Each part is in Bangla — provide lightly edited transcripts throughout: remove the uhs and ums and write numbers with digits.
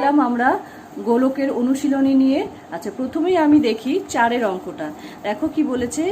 এলাম আমরা গোলকের অনুশীলনী নিয়ে। আচ্ছা, প্রথমেই আমি দেখি 4 অঙ্কটা। দেখো কি বলেছে,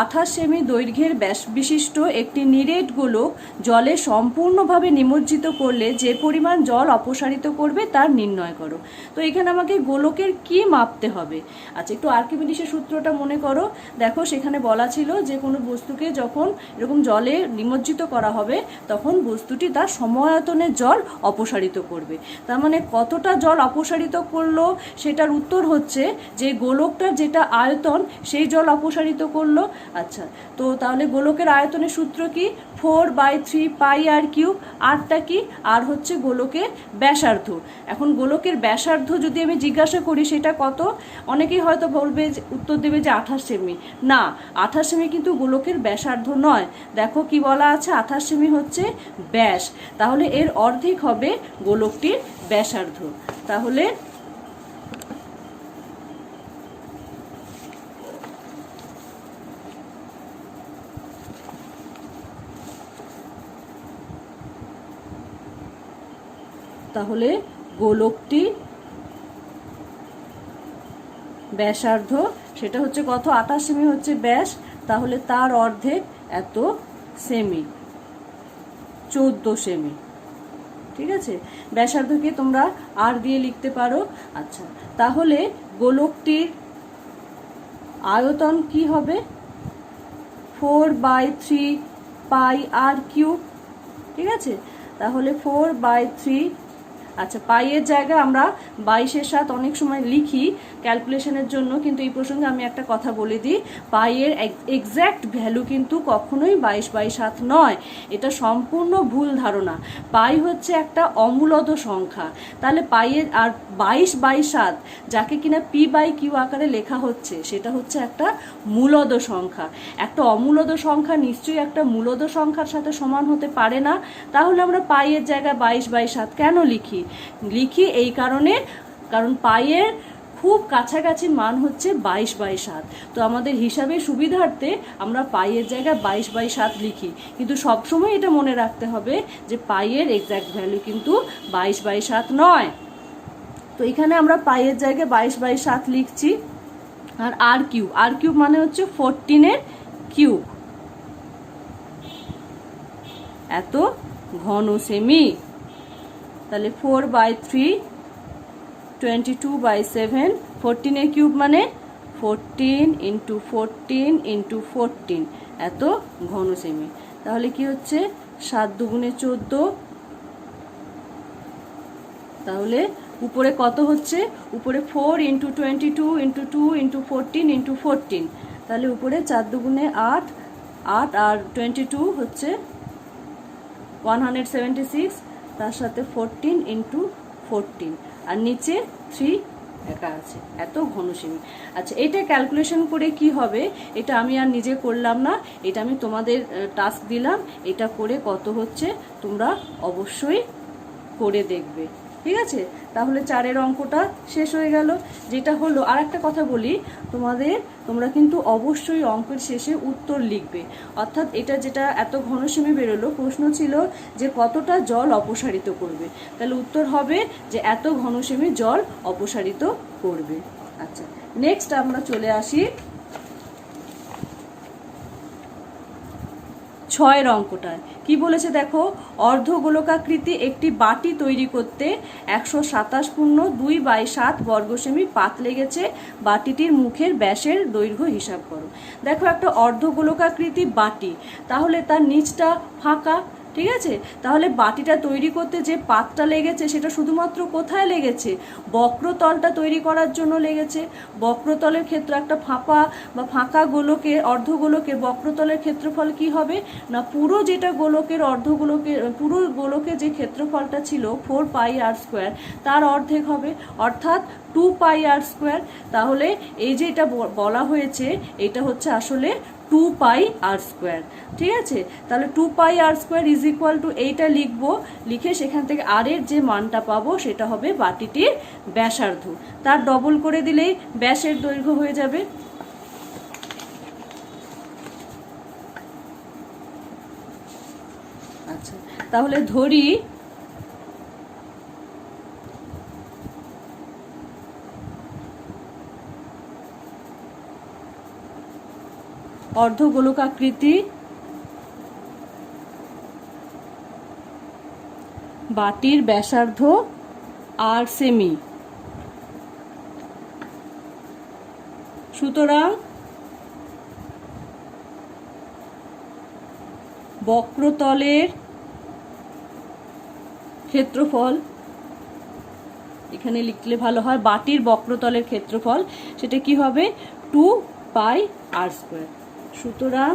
28 সেমি দৈর্ঘ্যের ব্যাস বিশিষ্ট একটি নিরেট গোলক জলে সম্পূর্ণভাবে নিমজ্জিত করলে যে পরিমাণ জল অপসারিত করবে তার নির্ণয় করো। তো এখানে আমাকে গোলকের কি মাপতে হবে? আচ্ছা, একটু আর্কিমিডিসের সূত্রটা মনে করো। দেখো সেখানে বলা ছিল যে কোনো বস্তুকে যখন এরকম জলে নিমজ্জিত করা হবে তখন বস্তুটি তার সমায়তনের জল অপসারিত করবে। তার মানে কতটা জল অপসারিত করলো সেটার উত্তর হচ্ছে যে গোলকটার যেটা আয়তন সেই জল অপসারিত করলো। আচ্ছা, তো তাহলে গোলকের আয়তনের সূত্র কি? 4/3 পাই আর কিউব। আরটা কি? আর হচ্ছে গোলকের ব্যাসার্ধ। এখন গোলকের ব্যাসার্ধ যদি আমি জিজ্ঞাসা করি সেটা কত, অনেকেই হয়তো বলবে, উত্তর দেবে যে 28 সেমি। না, 28 সেমি কিন্তু গোলকের ব্যাসার্ধ নয়। দেখো কি বলা আছে, 28 সেমি হচ্ছে ব্যাস। তাহলে এর অর্ধেক হবে গোলকটির ব্যাসার্ধ। তাহলে গোলকটি ব্যাসার্ধ সেটা হচ্ছে কত? 28 সেমি হচ্ছে ব্যাস, তাহলে তার অর্ধেক এত সেমি, 14 সেমি। ঠিক আছে, ব্যাসার্ধকে তোমরা আর দিয়ে লিখতে পারো। আচ্ছা, তাহলে গোলকটির আয়তন কি হবে? 4/3 পাই আর কিউব। ঠিক আছে, তাহলে 4/3। আচ্ছা, পাইয়ের জায়গায় আমরা 22/7 অনেক সময় লিখি ক্যালকুলেশনের জন্য, কিন্তু এই প্রসঙ্গে আমি একটা কথা বলে দিই, পাইয়ের এক্স্যাক্ট ভ্যালু কিন্তু কখনোই 22/7 নয়। এটা সম্পূর্ণ ভুল ধারণা। পাই হচ্ছে একটা অমূলদ সংখ্যা। তাহলে পাইয়ের আর 22/7 যাকে কিনা p/q আকারে লেখা হচ্ছে সেটা হচ্ছে একটা মূলদ সংখ্যা। একটা অমূলদ সংখ্যা নিশ্চয়ই একটা মূলদ সংখ্যার সাথে সমান হতে পারে না। তাহলে আমরা পাইয়ের জায়গায় 22/7 কেন লিখি? এই কারণে, কারণ পাইয়ের খুব কাছাকাছি মান হচ্ছে 22/7। তো আমাদের হিসাবের সুবিধার্থে আমরা পাইয়ের জায়গায় 22/7 লিখি, কিন্তু সবসময় এটা মনে রাখতে হবে যে পাইয়ের এক্স্যাক্ট ভ্যালু কিন্তু 22/7 নয়। তো এখানে আমরা পাইয়ের জায়গায় 22/7 লিখছি। আর আর কিউব মানে হচ্ছে 14 কিউব, এত ঘন সেমি। তাহলে 4/3 22/7, 14 কিউব মানে 14 × 14 × 14, এত ঘন সেমি। তাহলে কি হচ্ছে? 7 × 2 = 14। তাহলে উপরে কত হচ্ছে? উপরে 4 × 22 × 2 × 14 × 14। তাহলে উপরে 4 × 2 = 8, 8 আর 22 হচ্ছে 176, তার সাথে 14 × 14, আর নিচে 3 একা আছে, এত ঘন সেমি। আচ্ছা, এটা ক্যালকুলেশন করে কি হবে এটা আমি আর নিজে করলাম না, এটা আমি তোমাদের টাস্ক দিলাম। এটা করে কত হচ্ছে তোমরা অবশ্যই করে দেখবে। ঠিক আছে, তাহলে 4 অঙ্কটা শেষ হয়ে গেল। যেটা হলো, আর একটা কথা বলি তোমরা কিন্তু অবশ্যই অঙ্কের শেষে উত্তর লিখবে। অর্থাৎ এটা যেটা এত ঘন সেমি বেরোলো, প্রশ্ন ছিল যে কতটা জল অপসারিত করবে, তাহলে উত্তর হবে যে এত ঘন সেমি জল অপসারিত করবে। আচ্ছা, নেক্সট আমরা চলে আসি 6 অঙ্কটায়। কি বলেছে দেখো, অর্ধগোলকাকৃতি একটি বাটি তৈরি করতে 127.2/7 বর্গ সেমি পাত লেগেছে। বাটিটির মুখের ব্যাসের দৈর্ঘ্য হিসাব করো। দেখো, একটা অর্ধগোলকাকৃতি বাটি, তাহলে তার নিচটা ফাঁকা। ঠিক আছে, তাহলে বাটিটা তৈরি করতে যে পাতটা লেগেছে সেটা শুধুমাত্র কোথায় লেগেছে? বক্রতলটা তৈরি করার জন্য লেগেছে। বক্রতলের ক্ষেত্রে একটা ফাঁপা বা ফাঁকা গোলকের, অর্ধগোলকের বক্রতলের ক্ষেত্রফল কি হবে না, পুরো যেটা গোলকের পুরো গোলকের যে ক্ষেত্রফলটা ছিল 4πr², তার অর্ধেক হবে, অর্থাৎ 2πr²। তাহলে এই যে এটা বলা হয়েছে এটা হচ্ছে আসলে 2πr²। ঠিক আছে, তাহলে 2πr² = এইটা লিখবো, লিখে সেখান থেকে আর এর যে মানটা পাবো সেটা হবে বাটিটির ব্যাসার্ধ। তার ডবল করে দিলেই ব্যাসের দৈর্ঘ্য হয়ে যাবে। আচ্ছা, তাহলে ধরি অর্ধগোলকাকৃতি বাটির ব্যাসার্ধ আর সেমি। সুতরাং বক্রতলের ক্ষেত্রফল, এখানে লিখলে ভালো হয়, বাটির বক্রতলের ক্ষেত্রফল সেটা কি হবে 2 পাই আর স্কোয়ার। সুতরাং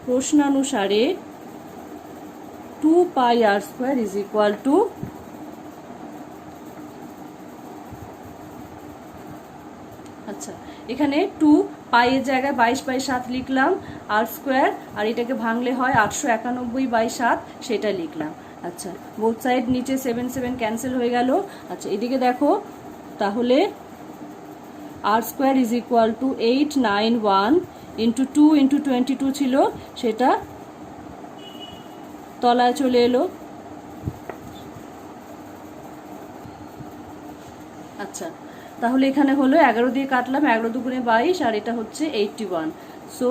প্রশ্নানুসারে 2 পাই আর স্কোয়ার ইজ ইকুয়াল টু, আচ্ছা এখানে 2 পাই এর জায়গায় 22/7 লিখলাম, আর স্কোয়ার আর এটাকে ভাঙলে হয় 891/7, সেটা লিখলাম। আচ্ছা বোথ সাইড নিচে 7 7 ক্যান্সেল হয়ে গেল। আচ্ছা এদিকে দেখো, তাহলে আর square is equal to 891 into 2 into 22 ছিল, সেটা তলায় চলে এলো। আচ্ছা তাহলে এখানে হলো 11 দিয়ে কাটলাম, 11 দুগুণে 22, আর এটা হচ্ছে 81। So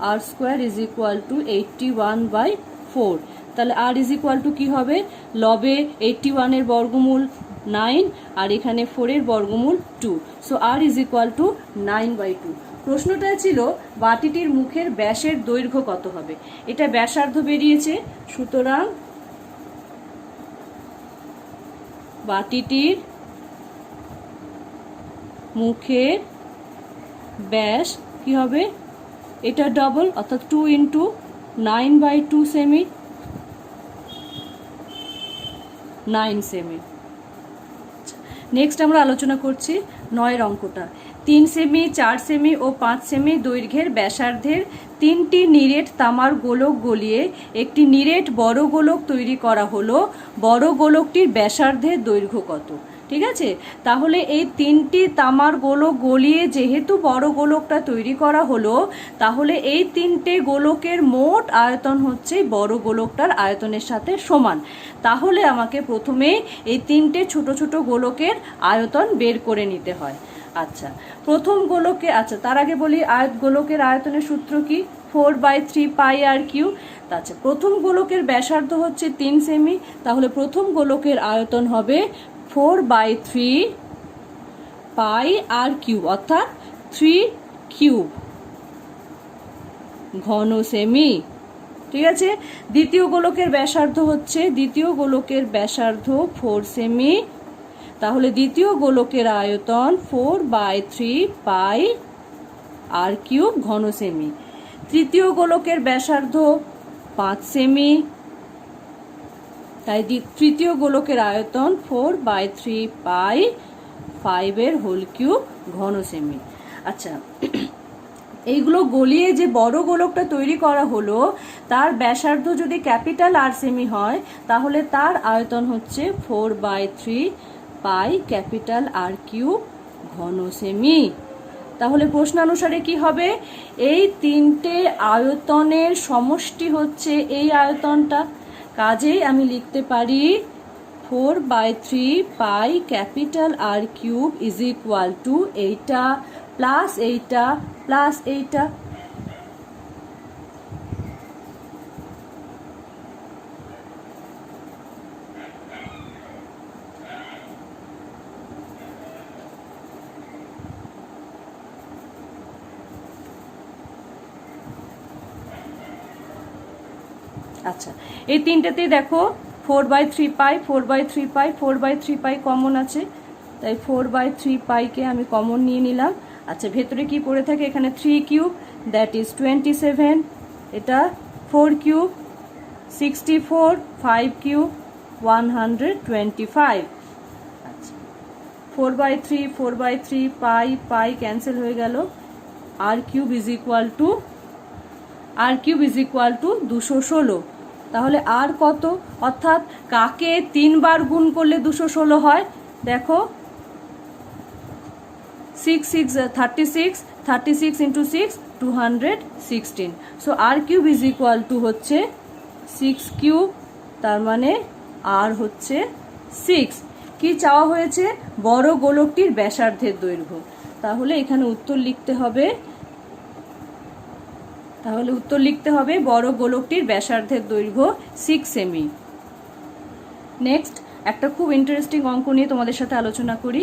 r square is equal to 81/4। তাহলে আর ইজ ইকুয়াল টু কি হবে, লবে 81 এর বর্গমূল 9 আর এখানে 4 এর বর্গমূল 2। So r is equal to 9/2। প্রশ্নটা ছিল বাটিটির মুখের ব্যাসের দৈর্ঘ্য কত হবে। এটা ব্যাসার্ধ বেরিয়েছে, সুতরাং বাটিটির মুখের ব্যাস কি হবে, এটা ডবল অর্থাৎ 2 ইন্টু 9/2 সেমি, 9 সেমি। নেক্সট আমরা আলোচনা করছি 9 অঙ্কটা। 3 সেমি, 4 সেমি ও 5 সেমি দৈর্ঘ্যের ব্যাসার্ধের 3টি নিরেট তামার গোলক গলিয়ে একটি নিরেট বড় গোলক তৈরি করা হলো। বড় গোলকটির ব্যাসার্ধের দৈর্ঘ্য কত? ঠিক আছে, তাহলে এই 3টি তামার গোলক গলিয়ে যেহেতু বড় গোলকটা তৈরি করা হলো, তাহলে এই 3টে গোলকের মোট আয়তন হচ্ছে বড় গোলকটার আয়তনের সাথে সমান। তাহলে আমাকে প্রথমে এই 3টে ছোট ছোট গোলকের আয়তন বের করে নিতে হয়। আচ্ছা প্রথম গোলকে, আচ্ছা তার আগে বলি গোলকের আয়তনের সূত্র কি, 4/3 পাই আর কিউ। আচ্ছা প্রথম গোলকের ব্যাসার্ধ হচ্ছে 3 সেমি, তাহলে প্রথম গোলকের আয়তন হবে 4/3 পাই আর কিউব, অর্থাৎ 3 কিউব ঘন সেমি। ঠিক আছে, দ্বিতীয় গোলকের ব্যাসার্ধ হচ্ছে, দ্বিতীয় গোলকের ব্যাসার্ধ 4 সেমি, তাহলে দ্বিতীয় গোলকের আয়তন 4/3 পাই আর কিউব ঘন সেমি। তৃতীয় গোলকের ব্যাসার্ধ 5 সেমি, তাই তৃতীয় গোলকের আয়তন 4/3 পাই 5 এর হোল কিউব ঘন সেমি। আচ্ছা এইগুলো গলিয়ে যে বড় গোলকটা তৈরি করা হলো, তার ব্যাসার্ধ যদি ক্যাপিটাল আর সেমি হয়, তাহলে তার আয়তন হচ্ছে 4/3 পাই ক্যাপিটাল আর কিউব ঘন সেমি। তাহলে প্রশ্নানুসারে কি হবে, এই 3টে আয়তনের সমষ্টি হচ্ছে এই আয়তনটা, কাজেই আমি লিখতে পারি 4/3 pi capital r cube is equal to এইটা প্লাস এইটা প্লাস এইটা। আচ্ছা এই তিনটাতেই দেখো 4/3 পাই 4/3 পাই 4/3 পাই কমন আছে, তাই 4/3 পাইকে আমি কমন নিয়ে নিলাম। আচ্ছা ভেতরে কি পড়ে থাকে, এখানে 3 কিউব দ্যাট ইজ 27, এটা 4 কিউব 64, 5 কিউব 125। আচ্ছা 4/3 4/3 পাই পাই ক্যান্সেল হয়ে গেল, আর কিউব ইজ ইকুয়াল টু 216। তাহলে আর কত, অর্থাৎ কাকে 3 বার গুণ করলে 216 হয়, দেখো 36 into 6 216। So r cube is equal to হচ্ছে 6 কিউব, তার মানে আর হচ্ছে 6। কি চাওয়া হয়েছে, বড় গোলকটির ব্যাসার্ধের দৈর্ঘ্য। তাহলে এখানে উত্তর লিখতে হবে বড় গোলকটির ব্যাসার্ধের দৈর্ঘ্য 6 সেমি। নেক্সট একটা খুব ইন্টারেস্টিং অঙ্ক নিয়ে তোমাদের সাথে আলোচনা করি।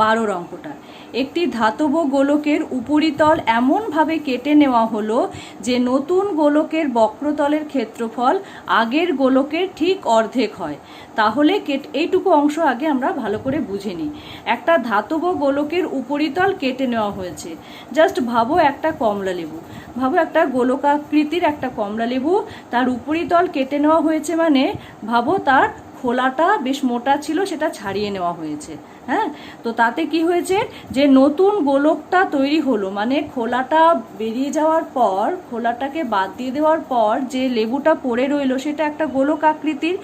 12 অঙ্কটা। একটি ধাতব গোলকের উপরিতল এমনভাবে কেটে নেওয়া হলো যে নতুন গোলকের বক্রতলের ক্ষেত্রফল আগের গোলকের ঠিক অর্ধেক হয়। তাহলে এইটুকু অংশ আগে আমরা ভালো করে বুঝে নিই। একটা ধাতব গোলকের উপরিতল কেটে নেওয়া হয়েছে। জাস্ট ভাবো একটা কমলা লেবু, ভাবো একটা গোলকাকৃতির একটা কমলা লেবু, তার উপরিতল কেটে নেওয়া হয়েছে মানে ভাবো তার খোলাটা বেশ মোটা ছিল, সেটা ছাড়িয়ে নেওয়া হয়েছে। হ্যাঁ, তো তাতে কি হয়েছে যে নতুন গোলকটা তৈরি হলো, মানে খোলাটা বেরিয়ে যাওয়ার পর, খোলাটাকে বাদ দিয়ে দেওয়ার পর যে লেবুটা পড়ে রইলো সেটা একটা গোলক আকৃতির।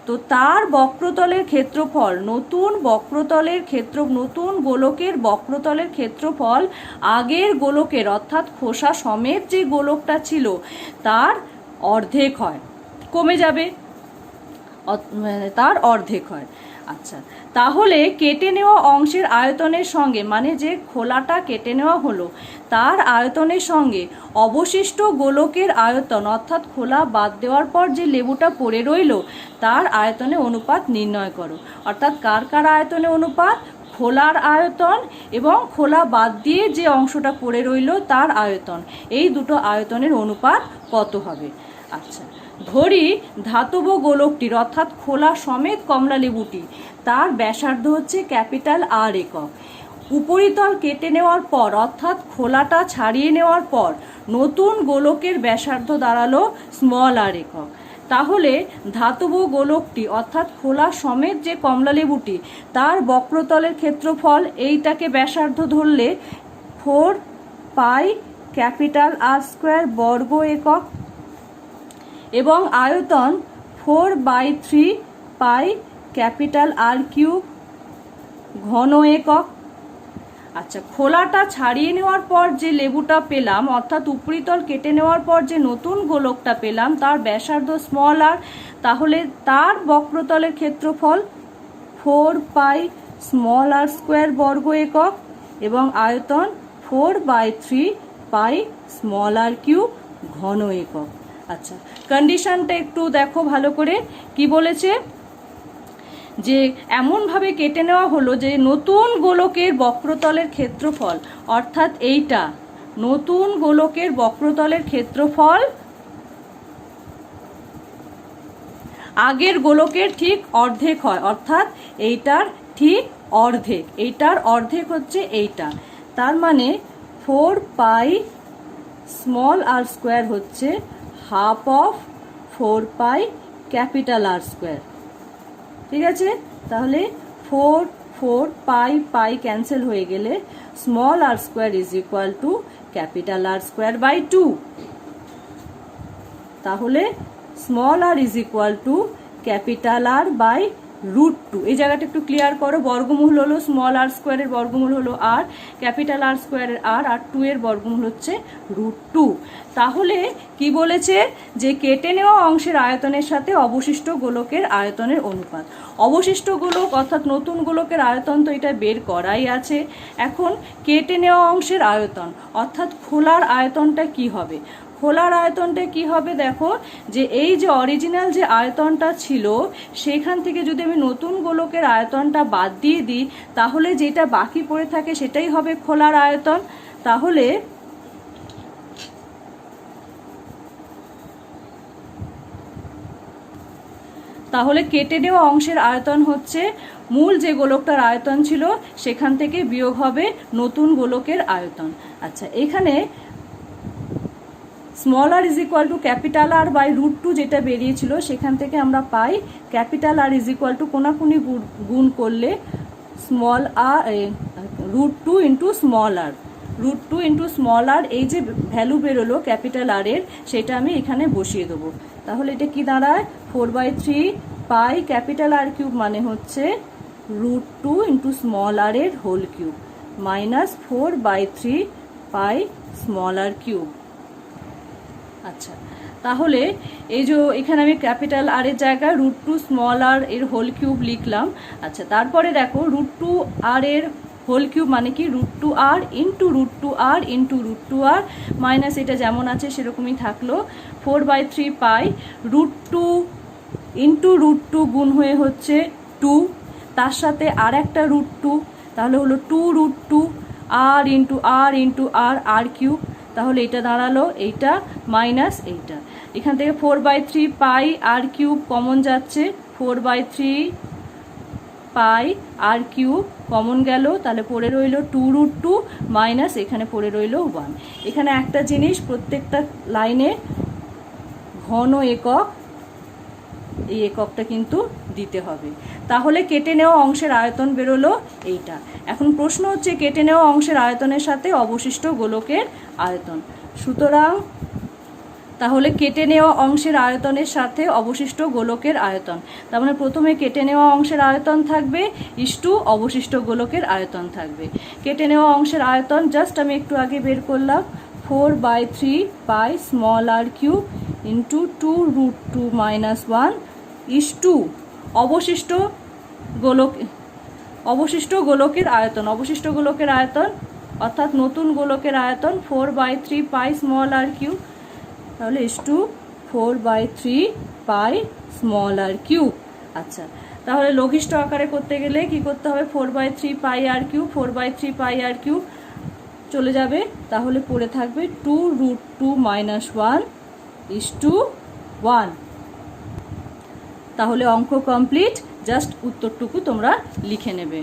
তো তার বক্রতলের ক্ষেত্রফল, নতুন গোলকের বক্রতলের ক্ষেত্রফল আগের গোলকের অর্থাৎ খোসা সমেত যে গোলকটা ছিল তার অর্ধেক হয়, কমে যাবে, তার অর্ধেক হয়। আচ্ছা, তাহলে কেটে নেওয়া অংশের আয়তনের সঙ্গে, মানে যে খোলাটা কেটে নেওয়া হলো তার আয়তনের সঙ্গে অবশিষ্ট গোলকের আয়তন অর্থাৎ খোলা বাদ দেওয়ার পর যে লেবুটা পড়ে রইল তার আয়তনে অনুপাত নির্ণয় করো। অর্থাৎ কার কার আয়তনে অনুপাত? খোলার আয়তন এবং খোলা বাদ দিয়ে যে অংশটা পড়ে রইল তার আয়তন, এই দুটো আয়তনের অনুপাত কত হবে? আচ্ছা, ধরি ধাতব গোলকটির অর্থাৎ খোলা সমেত কমলা লেবুটি তার ব্যাসার্ধ হচ্ছে ক্যাপিটাল আর একক। উপরিতল কেটে নেওয়ার পর অর্থাৎ খোলাটা ছাড়িয়ে নেওয়ার পর নতুন গোলকের ব্যাসার্ধ দাঁড়ালো স্মল আর একক। তাহলে ধাতব গোলকটি অর্থাৎ খোলা সমেত যে কমলা লেবুটি তার বক্রতলের ক্ষেত্রফল, এইটাকে ব্যাসার্ধ ধরলে 4 পাই ক্যাপিটাল আর স্কোয়ার বর্গ একক এবং আয়তন 4/3 পাই ক্যাপিটাল আর কিউব ঘন একক। আচ্ছা, খোলাটা ছাড়িয়ে নেওয়ার পর যে লেবুটা পেলাম অর্থাৎ উপরিতল কেটে নেওয়ার পর যে নতুন গোলকটা পেলাম তার ব্যাসার্ধ স্মল আর, তাহলে তার বক্রতলের ক্ষেত্রফল 4 পাই স্মল আর স্কোয়ার বর্গ একক এবং আয়তন 4/3 পাই স্মল আর কিউব ঘন একক। আচ্ছা, কন্ডিশনটা একটু দেখো ভালো করে। কি বলেছে? যে এমনভাবে কেটে নেওয়া হলো যে নতুন গোলকের বক্রতলের ক্ষেত্রফল অর্থাৎ এইটা নতুন গোলকের বক্রতলের ক্ষেত্রফল আগের গোলকের ঠিক অর্ধেক হয়, অর্থাৎ এইটার ঠিক অর্ধেক, এইটার অর্ধেক হচ্ছে এইটা। তার মানে 4 পাই স্মল আর স্কোয়ার হচ্ছে half of 4 pi capital r square. ঠিক আছে, তাহলে 4 পাই ক্যান্সেল হয়ে গেলে small r square is equal to capital r square by 2। তাহলে small r is equal to capital r by √2। এই জায়গাটা একটু ক্লিয়ার করো। বর্গমূল হলো স্মল আর স্কোয়ারের বর্গমূল হলো আর, ক্যাপিটাল আর স্কোয়ারের আর 2 এর বর্গমূল হচ্ছে √2। তাহলে কি বলেছে? যে কেটে নেওয়া অংশের আয়তনের সাথে অবশিষ্ট গোলকের আয়তনের অনুপাত। অবশিষ্ট গোলক অর্থাৎ নতুন গোলকের আয়তন তো এটা বের করাই আছে। এখন কেটে নেওয়া অংশের আয়তন অর্থাৎ খোলার আয়তনটা কি হবে? খোলার আয়তনটা কি হবে? দেখো, যে এই যে অরিজিনাল যে আয়তনটা ছিল সেখান থেকে যদি আমি নতুন গোলকের আয়তনটা বাদ দিয়ে দিই তাহলে যেটা বাকি পড়ে থাকে সেটাই হবে খোলার আয়তন। তাহলে কেটে নেওয়া অংশের আয়তন হচ্ছে মূল যে গোলকটার আয়তন ছিল সেখান থেকে বিয়োগ হবে নতুন গোলকের আয়তন। আচ্ছা, এখানে small r is equal to capital r by √2 যেটা বেরিয়েছিল সেখান থেকে আমরা পাই capital r is equal to কোনাকুনি গুণ করলে small r √2 into small r, √2 into small r, এই যে ভ্যালু বেরোলো ক্যাপিটাল আর এর সেটা আমি এখানে বসিয়ে দেবো। তাহলে এটা কি দাঁড়ায়? 4/3 পাই ক্যাপিটাল আর কিউব মানে হচ্ছে √2 ইন্টু স্মল আর এর whole cube minus 4/3 pi small r cube. আচ্ছা, তাহলে এই যে এখানে আমি ক্যাপিটাল আর এর জায়গায় √2 স্মল আর এর হোল কিউব লিখলাম। আচ্ছা, তারপরে দেখো √2 আর এর হোল কিউব মানে কি √2r into √2r into √2r minus এটা যেমন আছে সেরকমই থাকলো 4/3 পাই √2 ইন্টু √2 গুণ হয়ে হচ্ছে 2, তার সাথে আর একটা √2, তাহলে হলো 2√2 r into r into r r cube, তাহলে এটা দাঁড়ালো এইটা মাইনাস এইটা। এখান থেকে 4/3 পাই r কিউব কমন যাচ্ছে, 4/3 পাই আর কিউব কমন গেল, তাহলে পড়ে রইল 2√2 মাইনাস এখানে পড়ে রইল 1। এখানে একটা জিনিস প্রত্যেকটা লাইনে ঘন একক, এই এককটা কিন্তু দিতে হবে। তাহলে কেটে নেওয়া অংশের আয়তন বেরোলো এইটা। এখন প্রশ্ন হচ্ছে কেটে নেওয়া অংশের আয়তনের সাথে অবশিষ্ট গোলকের আয়তন। সুতরাং তাহলে কেটে নেওয়া অংশের আয়তনের সাথে অবশিষ্ট গোলকের আয়তন, তার মানে প্রথমে কেটে নেওয়া অংশের আয়তন থাকবে ইস্টু অবশিষ্ট গোলকের আয়তন থাকবে। কেটে নেওয়া অংশের আয়তন জাস্ট আমি একটু আগে বের করলাম 4/3 pi small r cube into 2√2 minus 1 is to অবশিষ্ট গোলকের আয়তন। অবশিষ্ট গোলকের আয়তন অর্থাৎ নতুন গোলকের আয়তন 4/3 পাই স্মল আর কিউব, তাহলে is to 4/3 pi small r cube. আচ্ছা, তাহলে লঘিষ্ঠ আকারে করতে গেলে কি করতে হবে, 4/3 পাই আর কিউব 4/3 পাই আর কিউব চলে যাবে, তাহলে পড়ে থাকবে 2√2 মাইনাস 1 ইস্টু 1। তাহলে অঙ্ক কমপ্লিট, জাস্ট উত্তরটুকু তোমরা লিখে নেবে।